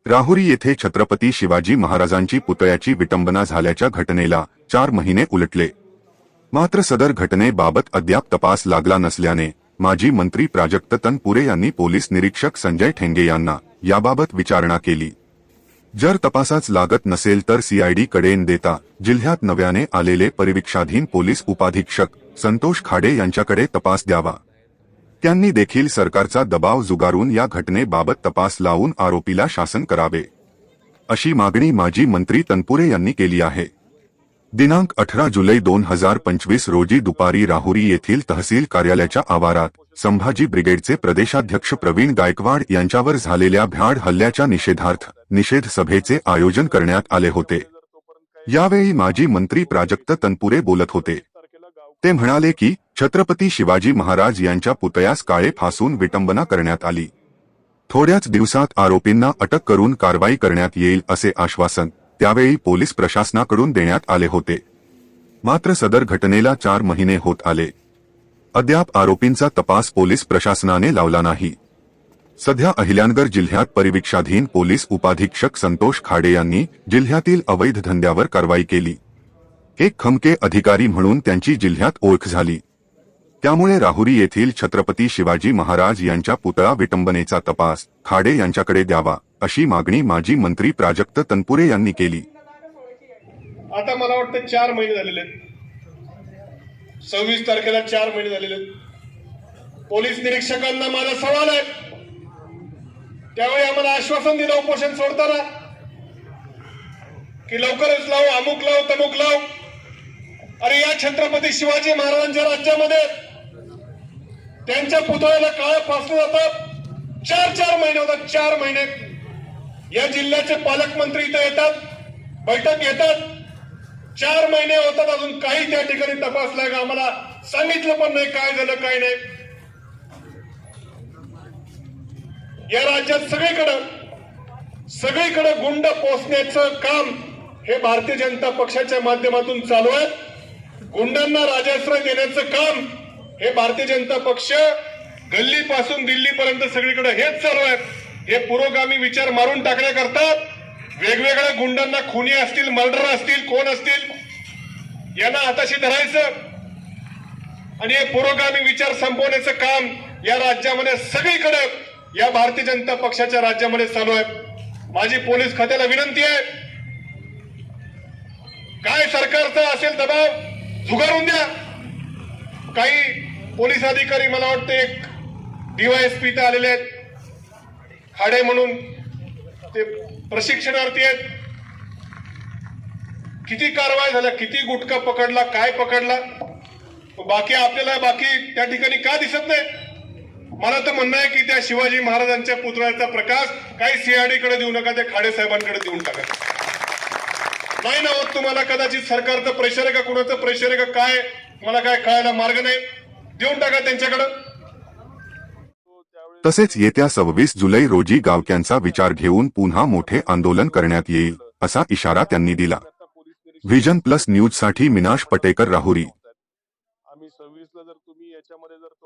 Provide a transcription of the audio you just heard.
राहुरी येथे छत्रपती शिवाजी महाराजांची पुतळ्याची विटंबना झाल्याच्या घटनेला 4 महिने उलटले. मात्र सदर घटनेबाबत अद्याप तपास लागला नसल्याने माजी मंत्री प्राजक्त तनपुरे यांनी पोलीस निरीक्षक संजय ठेंगे यांना याबाबत विचारणा केली. जर तपासाच लागत नसेल तर सीआयडी कडे देता जिल्ह्यात नव्याने आलेले परिवीक्षाधीन पोलीस उपाधीक्षक संतोष खाडे यांच्याकडे तपास द्यावा. त्यांनी देखील सरकारचा दबाव जुगारून या घटनेबाबत तपास लावून आरोपीला शासन करावे, अशी मागणी माजी मंत्री तनपुरे यांनी केली आहे. दिनांक 18 जुलै 2025 रोजी दुपारी राहुरी येथील तहसील कार्यालयाच्या आवारात संभाजी ब्रिगेडचे प्रदेशाध्यक्ष प्रवीण गायकवाड यांच्यावर झालेल्या भ्याड हल्ल्याच्या निषेधार्थ निषेध सभेचे आयोजन करण्यात आले होते. यावेळी माजी मंत्री प्राजक्त तनपुरे बोलत होते. ते म्हणाले की छत्रपती शिवाजी महाराज यांच्या पुतळ्यास काळे फासून विटंबना करण्यात आली. थोड्याच दिवसात आरोपींना अटक करून कारवाई करण्यात येईल असे आश्वासन त्यावेळी पोलीस प्रशासनाकडून देण्यात आले होते. मात्र सदर घटनेला 4 महिने होत आले. अद्याप आरोपींचा तपास पोलीस प्रशासनाने लावला नाही. सध्या अहिल्यानगर जिल्ह्यात परिवीक्षाधीन पोलीस उपाधीक्षक संतोष खाडे यांनी जिल्ह्यातील अवैध धंद्यावर कारवाई केली. एक खमके अधिकारी म्हणून त्यांची जिल्ह्यात ओळख झाली. त्यामुळे राहुरी येथील छत्रपती शिवाजी महाराज यांच्या पुतळा विटंबनेचा तपास खाडे यांच्याकडे द्यावा, अशी मागणी माजी मंत्री प्राजक्त तनपुरे यांनी केली. आता मला वाटतं 4 महिने झालेले आहेत. 26 तारखेला 4 महिने झालेले आहेत. पोलीस निरीक्षकांना माझा सवाल आहे. त्यावेळी आम्हाला आश्वासन दिलं उपोषण सोडताना की लवकरच लावू, अमुक लावू, तमुक लावू. अरे या छत्रपती शिवाजी महाराजांच्या राज्यामध्ये त्यांच्या पुतळ्याला काळं फासलं जातं. 4 महिने होतात. 4 महिने या जिल्ह्याचे पालकमंत्री इथे येतात, बैठक घेतात. 4 महिने होतात, अजून काही त्या ठिकाणी तपासलाय का आम्हाला सांगितलं पण नाही काय झालं काय नाही. या राज्यात सगळीकडे गुंड पोचण्याचं काम हे भारतीय जनता पक्षाच्या माध्यमातून चालू आहे. गुंडांना राजाश्रय देण्याचं काम हे भारतीय जनता पक्ष गल्लीपासून दिल्लीपर्यंत सगळीकडे हेच चालू आहे. हे पुरोगामी विचार मारून टाकण्याकरता वेगवेगळ्या गुंडांना, खुनी असतील, मर्डर असतील, कोण असतील, यांना हाताशी धरायचं आणि हे पुरोगामी विचार संपवण्याचं काम या राज्यामध्ये सगळीकडे या भारतीय जनता पक्षाच्या राज्यामध्ये चालू आहे. माझी पोलीस खात्याला विनंती आहे, काय सरकारचा असेल दबाव झुगारून द्या. काही पोलीस अधिकारी मला वाटतं एक डीवायएसपी इथे आलेले आहेत, खाडे म्हणून, ते प्रशिक्षणार्थी आहेत. किती कारवाई झाल्या, किती गुटखा पकडला, काय पकडला, आपल्याला बाकी त्या ठिकाणी का दिसत नाही. मला तर म्हणणं आहे की त्या शिवाजी महाराजांच्या पुतळ्याचा प्रकाश काही सीआयडी कडे देऊ नका, त्या खाडे साहेबांकडे देऊन टाका. नाही ना होत तुम्हाला, कदाचित सरकारचं प्रेशर आहे का, कुणाचं प्रेशर आहे का काय, मला काय कळायला मार्ग नाही. देऊन टाका त्यांच्याकडे. तसेच येत्या 26 जुलै रोजी गावक्यांचा विचार घेऊन पुन्हा मोठे आंदोलन करण्यात येईल, असा इशारा त्यांनी दिला. व्हिजन प्लस न्यूज साठी मिनाश पटेकर, राहुरी. आम्ही 26 ला जर तुम्ही याच्यामध्ये जर तो